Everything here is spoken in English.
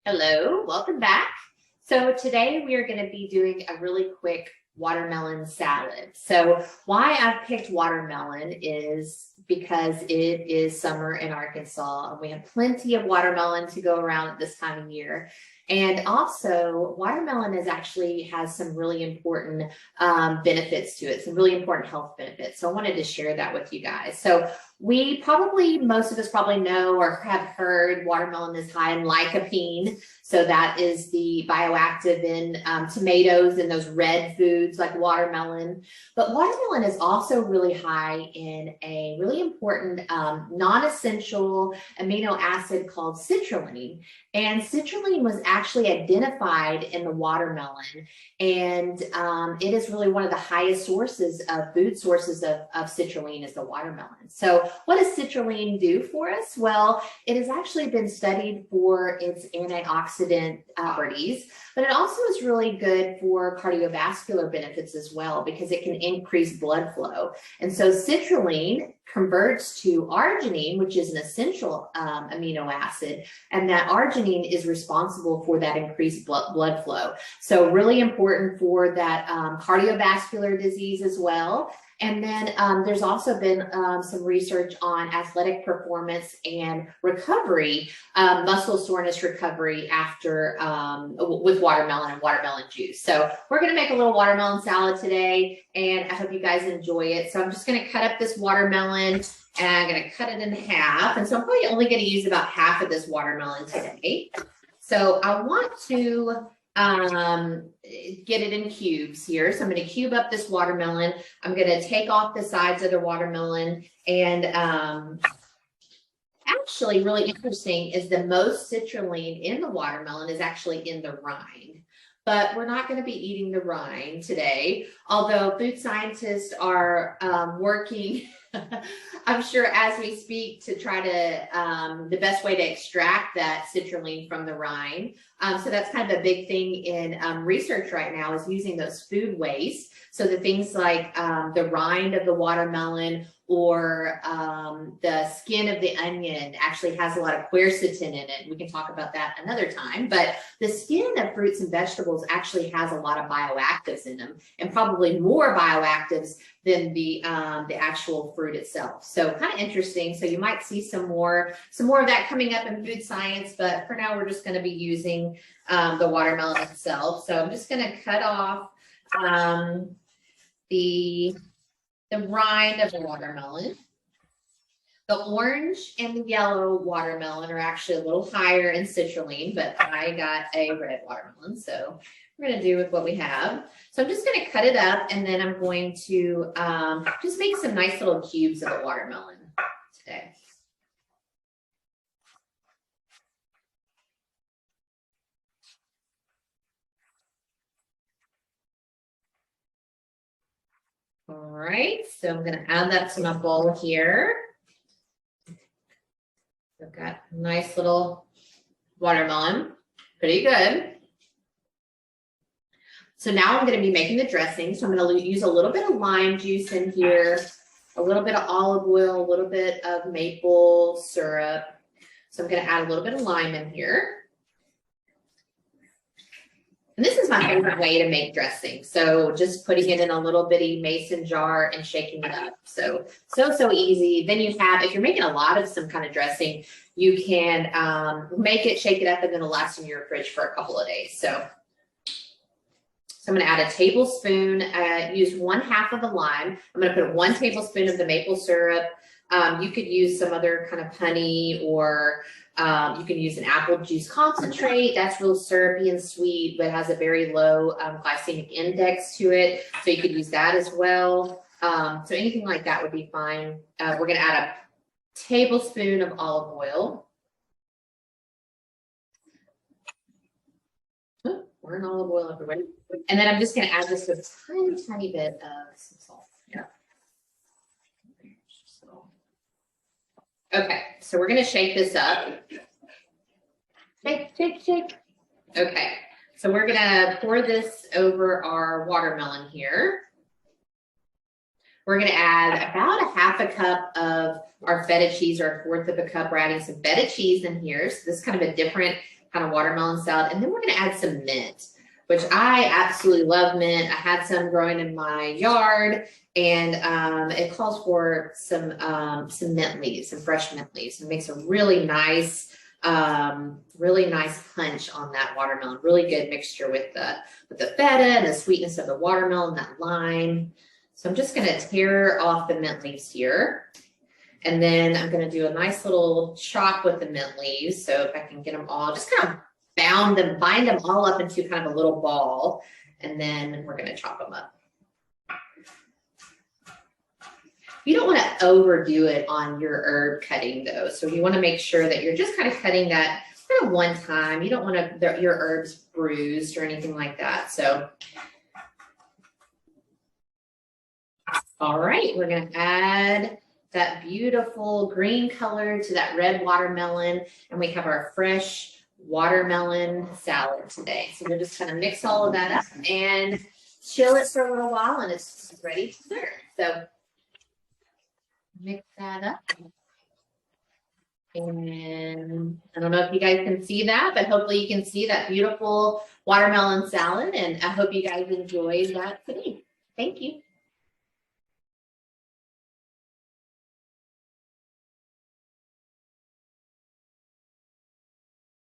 Hello, welcome back. So today we are going to be doing a really quick watermelon salad. So why I've picked watermelon is because it is summer in Arkansas and we have plenty of watermelon to go around at this time of year. And also watermelon actually has some really important benefits to it, some really important health benefits. So I wanted to share that with you guys. So most of us probably know or have heard watermelon is high in lycopene. So that is the bioactive in tomatoes and those red foods like watermelon. But watermelon is also really high in a really important non-essential amino acid called citrulline. And citrulline was actually identified in the watermelon. And it is really one of the highest sources of food sources of citrulline is the watermelon. So what does citrulline do for us? Well, it has actually been studied for its antioxidant properties, but it also is really good for cardiovascular benefits as well because it can increase blood flow. And so citrulline converts to arginine, which is an essential amino acid, and that arginine is responsible for that increased blood flow. So really important for that cardiovascular disease as well. And then there's also been some research on athletic performance and recovery, muscle soreness recovery after with watermelon and watermelon juice. So we're going to make a little watermelon salad today, and I hope you guys enjoy it. So I'm just going to cut up this watermelon, and I'm going to cut it in half. And so I'm probably only going to use about half of this watermelon today. So I want to get it in cubes here. So I'm going to cube up this watermelon. I'm going to take off the sides of the watermelon. And actually really interesting is the most citrulline in the watermelon is actually in the rind. But we're not going to be eating the rind today, although food scientists are working I'm sure as we speak to try to the best way to extract that citrulline from the rind. So that's kind of a big thing in research right now is using those food waste. So the things like the rind of the watermelon or the skin of the onion actually has a lot of quercetin in it. We can talk about that another time, but the skin of fruits and vegetables actually has a lot of bioactives in them, and probably more bioactives than the actual fruit itself. So kind of interesting. So you might see some more of that coming up in food science, but for now we're just going to be using the watermelon itself. So I'm just going to cut off the rind of the watermelon. The orange and the yellow watermelon are actually a little higher in citrulline, but I got a red watermelon, so we're going to do with what we have. So I'm just going to cut it up, and then I'm going to just make some nice little cubes of the watermelon today. All right, so I'm going to add that to my bowl here. I've got a nice little watermelon, pretty good. So now I'm going to be making the dressing. So I'm going to use a little bit of lime juice in here, a little bit of olive oil, a little bit of maple syrup. So I'm going to add a little bit of lime in here. And this is my favorite way to make dressing. So just putting it in a little bitty mason jar and shaking it up. So easy. Then you have, if you're making a lot of some kind of dressing, you can make it, shake it up, and then it'll last in your fridge for a couple of days. So I'm going to add a tablespoon, use 1/2 of the lime. I'm going to put 1 tablespoon of the maple syrup. You could use some other kind of honey, or you can use an apple juice concentrate. That's real syrupy and sweet, but has a very low glycemic index to it. So you could use that as well. So anything like that would be fine. We're going to add a tablespoon of olive oil. Oh, we're in olive oil everywhere. And then I'm just going to add just a tiny bit of some salt. Yeah. Okay, so we're going to shake this up. Shake, shake, shake. Okay, so we're going to pour this over our watermelon here. We're going to add about a 1/2 cup of our feta cheese, or 1/4 of a cup. We're adding some feta cheese in here. So this is kind of a different kind of watermelon salad. And then we're going to add some mint, which I absolutely love mint. I had some growing in my yard, and it calls for some mint leaves, some fresh mint leaves. It makes a really nice punch on that watermelon. Really good mixture with the feta and the sweetness of the watermelon, that lime. So I'm just going to tear off the mint leaves here. And then I'm going to do a nice little chop with the mint leaves. So if I can get them all, just kind of bind them all up into kind of a little ball. And then we're going to chop them up. You don't want to overdo it on your herb cutting though. So you want to make sure that you're just kind of cutting that kind of one time. You don't want your herbs bruised or anything like that. So, all right, we're going to add that beautiful green color to that red watermelon. And we have our fresh watermelon salad today. So we'll just kind of mix all of that up and chill it for a little while, and it's ready to serve. So mix that up. And I don't know if you guys can see that, but hopefully you can see that beautiful watermelon salad. And I hope you guys enjoyed that today. Thank you.